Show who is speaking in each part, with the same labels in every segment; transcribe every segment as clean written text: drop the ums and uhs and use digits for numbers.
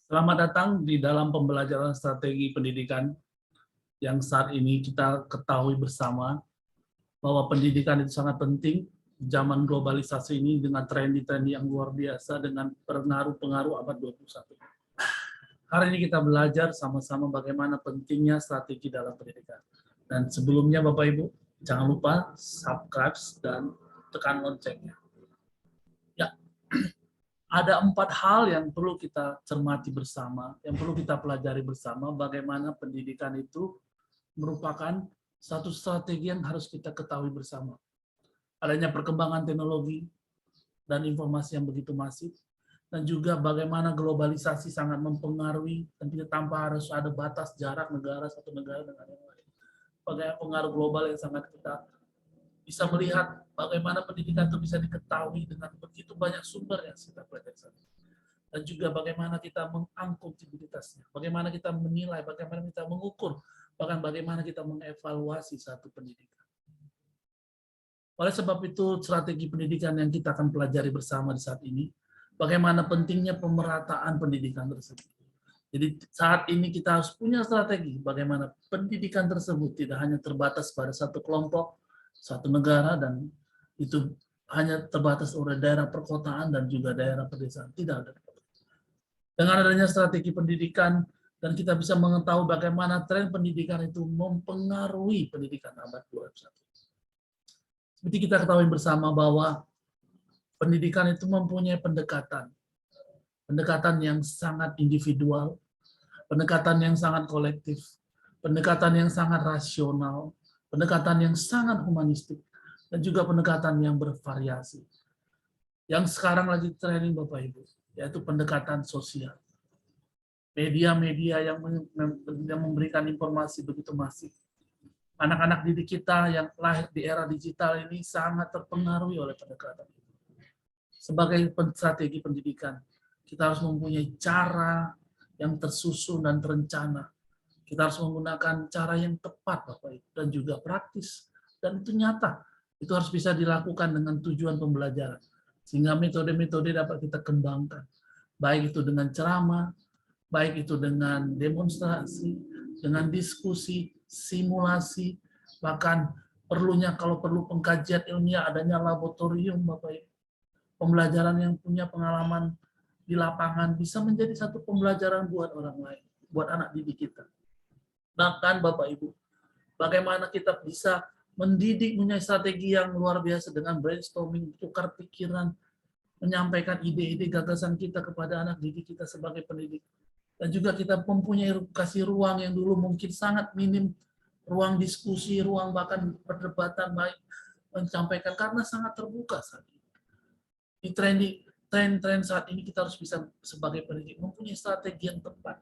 Speaker 1: Selamat datang di dalam pembelajaran strategi pendidikan yang saat ini kita ketahui bersama bahwa pendidikan itu sangat penting di zaman globalisasi ini dengan trendi-trendi yang luar biasa dengan pengaruh-pengaruh abad 21. Hari ini kita belajar sama-sama bagaimana pentingnya strategi dalam pendidikan. Dan sebelumnya Bapak Ibu, jangan lupa subscribe dan tekan loncengnya. Ya, ada 4 hal yang perlu kita cermati bersama, yang perlu kita pelajari bersama, bagaimana pendidikan itu merupakan satu strategi yang harus kita ketahui bersama. Adanya perkembangan teknologi dan informasi yang begitu masif, dan juga bagaimana globalisasi sangat mempengaruhi, dan tidak tanpa harus ada batas jarak satu negara dengan yang lain. Bagaimana pengaruh global yang sangat kita bisa melihat bagaimana pendidikan itu bisa diketahui dengan begitu banyak sumber yang kita pelajari. Dan juga bagaimana kita mengakuntabilitasnya, bagaimana kita menilai, bagaimana kita mengukur, bahkan bagaimana kita mengevaluasi satu pendidikan. Oleh sebab itu, strategi pendidikan yang kita akan pelajari bersama di saat ini, bagaimana pentingnya pemerataan pendidikan tersebut. Jadi saat ini kita harus punya strategi bagaimana pendidikan tersebut tidak hanya terbatas pada satu kelompok, satu negara, dan itu hanya terbatas oleh daerah perkotaan dan juga daerah pedesaan. Tidak ada. Dengan adanya strategi pendidikan, dan kita bisa mengetahui bagaimana tren pendidikan itu mempengaruhi pendidikan abad 21. Seperti kita ketahui bersama bahwa pendidikan itu mempunyai pendekatan yang sangat individual, pendekatan yang sangat kolektif, pendekatan yang sangat rasional, pendekatan yang sangat humanistik, dan juga pendekatan yang bervariasi. Yang sekarang lagi trending Bapak Ibu, yaitu pendekatan sosial. Media-media yang memberikan informasi begitu masif. Anak-anak didik kita yang lahir di era digital ini sangat terpengaruhi oleh pendekatan itu. Sebagai strategi pendidikan, kita harus mempunyai cara yang tersusun dan terencana. Kita harus menggunakan cara yang tepat, Bapak Ibu, dan juga praktis. Dan itu nyata. Itu harus bisa dilakukan dengan tujuan pembelajaran. Sehingga metode-metode dapat kita kembangkan. Baik itu dengan ceramah, baik itu dengan demonstrasi, dengan diskusi, simulasi, bahkan perlunya kalau perlu pengkajian ilmiah, adanya laboratorium, Bapak Ibu. Pembelajaran yang punya pengalaman di lapangan bisa menjadi satu pembelajaran buat orang lain, buat anak didik kita. Bahkan Bapak Ibu, bagaimana kita bisa mendidik punya strategi yang luar biasa dengan brainstorming, tukar pikiran, menyampaikan ide-ide gagasan kita kepada anak didik kita sebagai pendidik. Dan juga kita mempunyai kasih ruang yang dulu mungkin sangat minim, ruang diskusi, ruang bahkan perdebatan baik menyampaikan karena sangat terbuka saat ini. Di tren saat ini kita harus bisa sebagai pendidik mempunyai strategi yang tepat.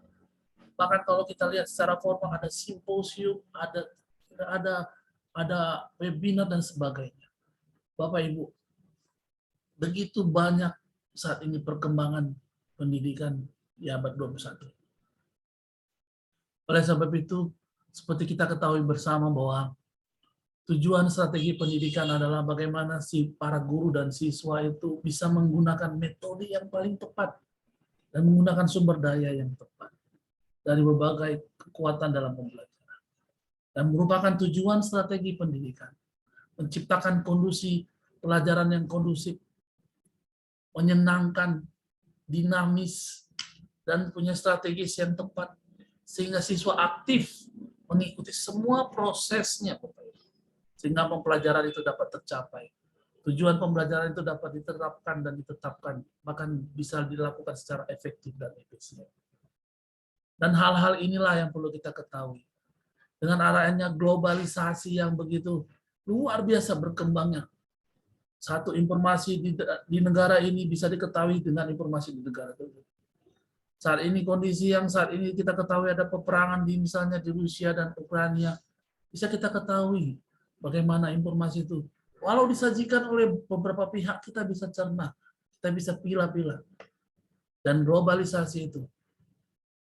Speaker 1: Bahkan kalau kita lihat secara formal ada simposium, ada webinar dan sebagainya. Bapak Ibu, begitu banyak saat ini perkembangan pendidikan di abad 21. Oleh sebab itu, seperti kita ketahui bersama bahwa tujuan strategi pendidikan adalah bagaimana si para guru dan siswa itu bisa menggunakan metode yang paling tepat dan menggunakan sumber daya yang tepat dari berbagai kekuatan dalam pembelajaran. Dan merupakan tujuan strategi pendidikan. Menciptakan kondisi pelajaran yang kondusif, menyenangkan, dinamis, dan punya strategis yang tepat, sehingga siswa aktif mengikuti semua prosesnya, sehingga pembelajaran itu dapat tercapai. Tujuan pembelajaran itu dapat diterapkan dan ditetapkan, bahkan bisa dilakukan secara efektif dan efisien. Dan hal-hal inilah yang perlu kita ketahui. Dengan adanya globalisasi yang begitu luar biasa berkembangnya, satu informasi di negara ini bisa diketahui dengan informasi di negara itu. Saat ini kondisi yang saat ini kita ketahui ada peperangan di misalnya di Rusia dan Ukraina, bisa kita ketahui bagaimana informasi itu. Walau disajikan oleh beberapa pihak, kita bisa cerna, kita bisa pilah-pilah. Dan globalisasi itu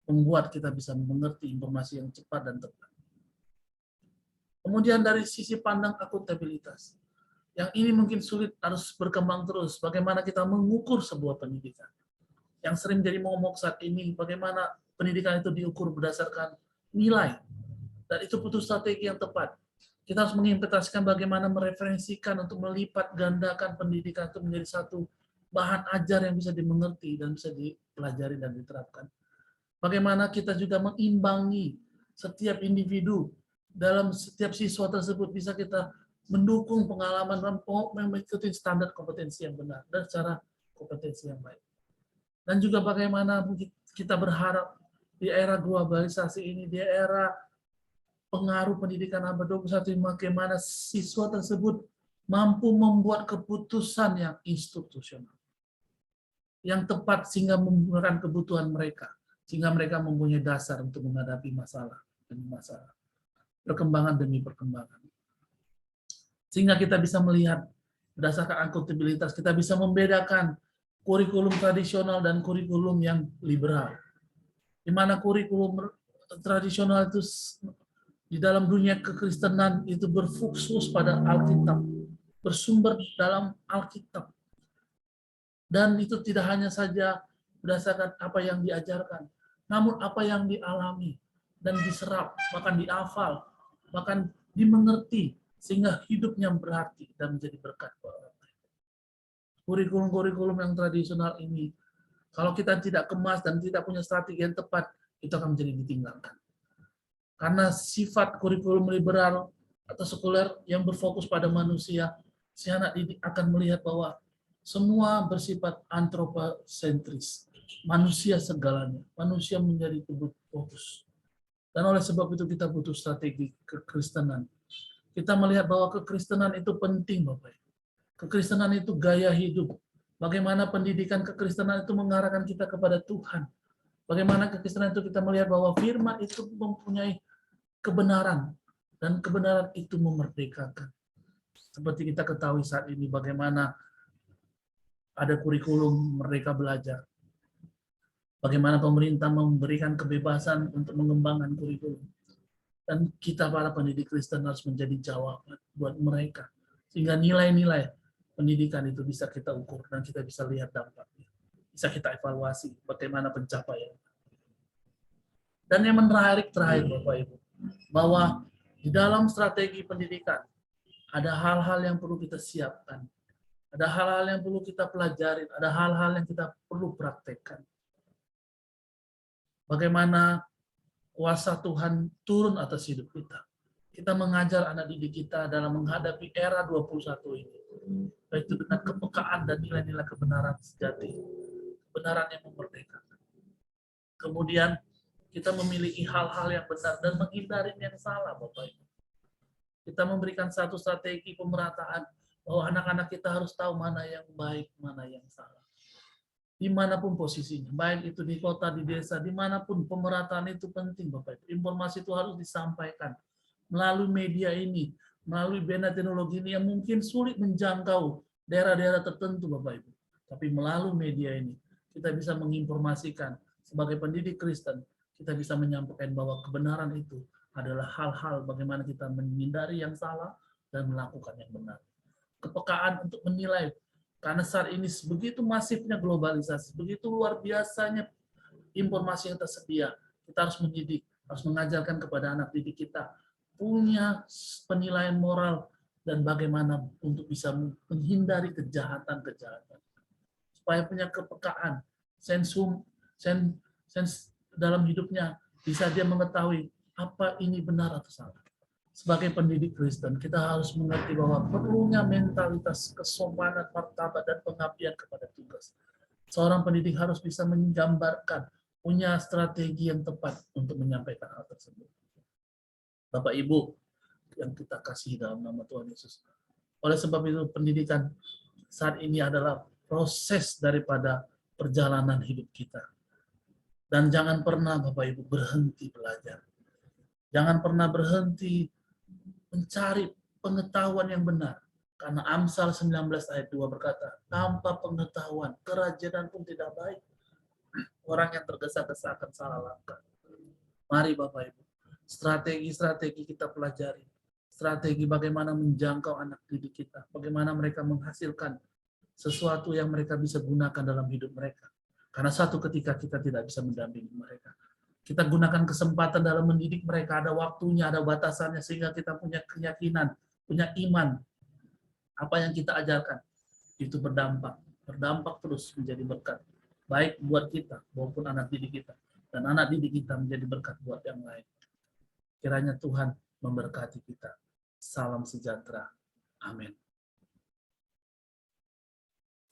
Speaker 1: membuat kita bisa mengerti informasi yang cepat dan tepat. Kemudian dari sisi pandang akuntabilitas, yang ini mungkin sulit, harus berkembang terus. Bagaimana kita mengukur sebuah pendidikan. yang sering jadi momok saat ini, bagaimana pendidikan itu diukur berdasarkan nilai, dan itu butuh strategi yang tepat. Kita harus menginvestasikan bagaimana mereferensikan untuk melipat gandakan pendidikan itu menjadi satu bahan ajar yang bisa dimengerti dan bisa dipelajari dan diterapkan. Bagaimana kita juga mengimbangi setiap individu dalam setiap siswa tersebut bisa kita mendukung pengalaman dan mengikuti standar kompetensi yang benar dan secara kompetensi yang baik. Dan juga bagaimana kita berharap di era globalisasi ini, di era pengaruh pendidikan abad 21, bagaimana siswa tersebut mampu membuat keputusan yang institusional, yang tepat sehingga menggunakan kebutuhan mereka, sehingga mereka mempunyai dasar untuk menghadapi masalah demi masalah, perkembangan demi perkembangan. Sehingga kita bisa melihat berdasarkan akuntabilitas, kita bisa membedakan kurikulum tradisional dan kurikulum yang liberal. Di mana kurikulum tradisional itu di dalam dunia kekristenan itu berfokus pada Alkitab, bersumber dalam Alkitab. Dan itu tidak hanya saja berdasarkan apa yang diajarkan, namun apa yang dialami dan diserap, bahkan dihafal, bahkan dimengerti, sehingga hidupnya berarti dan menjadi berkat buat orang lain. Kurikulum-kurikulum yang tradisional ini, kalau kita tidak kemas dan tidak punya strategi yang tepat, itu akan menjadi ditinggalkan. Karena sifat kurikulum liberal atau sekuler yang berfokus pada manusia, si anak didik akan melihat bahwa semua bersifat antropocentris. Manusia segalanya, manusia menjadi fokus. Dan oleh sebab itu kita butuh strategi kekristenan. Kita melihat bahwa kekristenan itu penting, Bapak. Kekristenan itu gaya hidup. Bagaimana pendidikan kekristenan itu mengarahkan kita kepada Tuhan. Bagaimana kekristenan itu kita melihat bahwa firman itu mempunyai kebenaran, dan kebenaran itu memerdekakan. Seperti kita ketahui saat ini bagaimana ada kurikulum Merdeka Belajar. Bagaimana pemerintah memberikan kebebasan untuk mengembangkan kurikulum. Dan kita para pendidik Kristen harus menjadi jawaban buat mereka. Sehingga nilai-nilai pendidikan itu bisa kita ukur dan kita bisa lihat dampaknya. Bisa kita evaluasi bagaimana pencapaian. Dan yang terakhir Bapak Ibu, bahwa di dalam strategi pendidikan ada hal-hal yang perlu kita siapkan, ada hal-hal yang perlu kita pelajari, ada hal-hal yang kita perlu praktekkan. Bagaimana kuasa Tuhan turun atas hidup kita. Kita mengajar anak didik kita dalam menghadapi era 21 ini, yaitu dengan kepekaan dan nilai-nilai kebenaran sejati, kebenaran yang memerdekakan. Kemudian kita memiliki hal-hal yang benar dan menghindari yang salah, Bapak Ibu. Kita memberikan satu strategi pemerataan bahwa anak-anak kita harus tahu mana yang baik, mana yang salah. Dimanapun posisinya, baik itu di kota, di desa, dimanapun pemerataan itu penting, Bapak Ibu. Informasi itu harus disampaikan melalui media ini, melalui benda teknologi ini yang mungkin sulit menjangkau daerah-daerah tertentu, Bapak Ibu. Tapi melalui media ini, kita bisa menginformasikan sebagai pendidik Kristen, kita bisa menyampaikan bahwa kebenaran itu adalah hal-hal bagaimana kita menghindari yang salah dan melakukan yang benar. Kepekaan untuk menilai, karena saat ini begitu masifnya globalisasi, begitu luar biasanya informasi yang tersedia, kita harus mendidik, harus mengajarkan kepada anak didik kita punya penilaian moral dan bagaimana untuk bisa menghindari kejahatan-kejahatan. Supaya punya kepekaan, sens dalam hidupnya, bisa dia mengetahui apa ini benar atau salah. Sebagai pendidik Kristen, kita harus mengerti bahwa perlunya mentalitas kesopanan, martabat, dan pengabdian kepada tugas. Seorang pendidik harus bisa menggambarkan, punya strategi yang tepat untuk menyampaikan hal tersebut. Bapak Ibu yang kita kasih dalam nama Tuhan Yesus. Oleh sebab itu pendidikan saat ini adalah proses daripada perjalanan hidup kita. Dan jangan pernah Bapak Ibu berhenti belajar. Jangan pernah berhenti mencari pengetahuan yang benar. Karena Amsal 19 ayat 2 berkata, tanpa pengetahuan, kerajinan pun tidak baik. Orang yang tergesa-gesa akan salah langkah. Mari Bapak Ibu, strategi-strategi kita pelajari. Strategi bagaimana menjangkau anak didik kita. Bagaimana mereka menghasilkan sesuatu yang mereka bisa gunakan dalam hidup mereka. Karena suatu ketika kita tidak bisa mendampingi mereka. Kita gunakan kesempatan dalam mendidik mereka, ada waktunya, ada batasannya, sehingga kita punya keyakinan, punya iman. Apa yang kita ajarkan, itu berdampak terus menjadi berkat. Baik buat kita, maupun anak didik kita. Dan anak didik kita menjadi berkat buat yang lain. Kiranya Tuhan memberkati kita. Salam sejahtera. Amin.